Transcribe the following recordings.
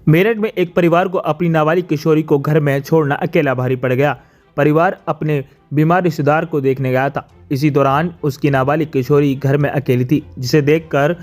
मेरठ में एक परिवार को अपनी नाबालिग किशोरी को घर में छोड़ना अकेला भारी पड़ गया। परिवार अपने बीमार रिश्तेदार को देखने गया था। इसी दौरान उसकी नाबालिग किशोरी घर में अकेली थी, जिसे देखकर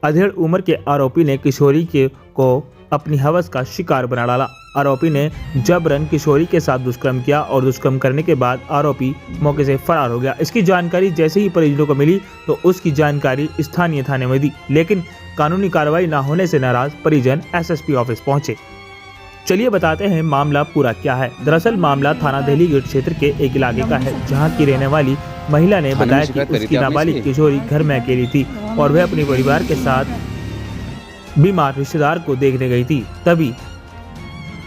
अधेड़ उम्र के आरोपी ने किशोरी को अपनी हवस का शिकार बना डाला। आरोपी ने जबरन किशोरी के साथ दुष्कर्म किया और दुष्कर्म करने के बाद आरोपी मौके से फरार हो गया। इसकी जानकारी जैसे ही परिजनों को मिली तो उसकी जानकारी स्थानीय थाने में दी, लेकिन कानूनी कार्रवाई न होने से नाराज परिजन एसएसपी ऑफिस पहुंचे। चलिए बताते हैं मामला पूरा क्या है। दरअसल मामला थाना दिल्ली गेट क्षेत्र के एक इलाके का है, जहां की रहने वाली महिला ने बताया कि उसकी नाबालिग किशोरी घर में अकेली थी और वह अपने परिवार के साथ बीमार रिश्तेदार को देखने गई थी। तभी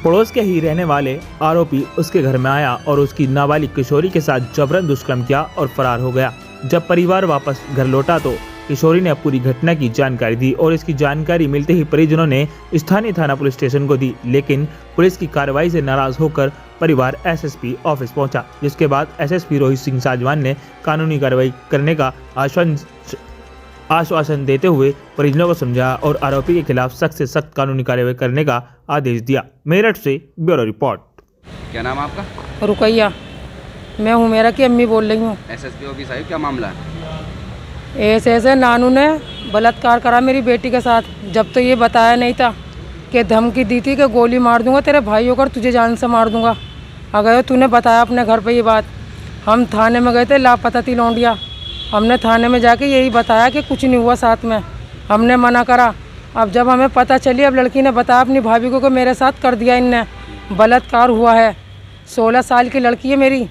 पड़ोस के ही रहने वाले आरोपी उसके घर में आया और उसकी नाबालिग किशोरी के साथ जबरन दुष्कर्म किया और फरार हो गया। जब परिवार वापस घर लौटा तो किशोरी ने पूरी घटना की जानकारी दी और इसकी जानकारी मिलते ही परिजनों ने स्थानीय थाना पुलिस स्टेशन को दी, लेकिन पुलिस की कार्रवाई से नाराज होकर परिवार एसएसपी ऑफिस पहुंचा, जिसके बाद एसएसपी रोहित सिंह साजवान ने कानूनी कार्रवाई करने का आश्वासन देते हुए परिजनों को समझाया और आरोपी के खिलाफ सख्त से सख्त कानूनी कार्रवाई करने का आदेश दिया। मेरठ से ब्यूरो रिपोर्ट। क्या नाम है आपका? रुकैया, मैं हूँ, मेरा की अम्मी बोल रही हूँ। एसएसपी ऑफिस आई, क्या मामला है? ऐसे नानू ने बलात्कार करा मेरी बेटी के साथ। जब तो ये बताया नहीं था कि धमकी दी थी कि गोली मार दूंगा तेरे भाइयों को, तुझे जान से मार दूंगा। अगर तूने बताया अपने घर पे ये बात, हम थाने में गए थे, लापता थी लौंडिया। हमने थाने में जाके यही बताया कि कुछ नहीं हुआ साथ में, हमने मना करा। अब जब हमें पता चली, अब लड़की ने बताया अपनी भाभी को कि मेरे साथ कर दिया इनने, बलात्कार हुआ है। 16 साल की लड़की है मेरी,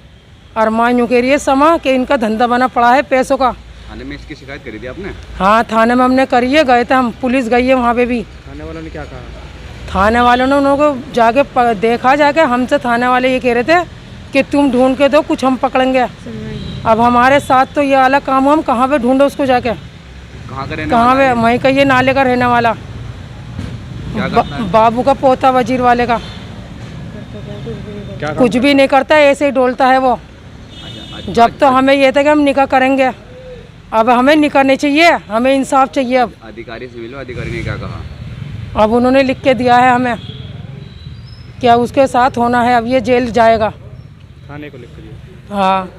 और माँ यूँ कह रही है समा कि इनका धंधा बना पड़ा है पैसों का। थाने में इसकी शिकायत करी थी आपने? हाँ, थाने में हमने करी है, गए थे हम, पुलिस गई है वहाँ पे भी। थाने वालों ने क्या कहा? थाने वालों ने उनको जाके देखा, जाके हमसे थाने वाले ये कह रहे थे कि तुम ढूंढ के दो, कुछ हम पकड़ेंगे। अब हमारे साथ तो ये अलग काम हो, हम कहाँ पे ढूंढे उसको जाके? कहाँ पे? वहीं का ये नाले का रहने वाला, बाबू का पोता, वजीर वाले का। कुछ भी नहीं करता, ऐसे ही डोलता है वो। जब तो हमें ये था कि हम निकाह करेंगे, अब हमें निकाह नहीं चाहिए, हमें इंसाफ चाहिए। अब अधिकारी से मिलो, अधिकारी ने क्या कहा? अब उन्होंने लिख के दिया है हमें क्या उसके साथ होना है, अब ये जेल जाएगा। थाने को लिख के दिया? हाँ।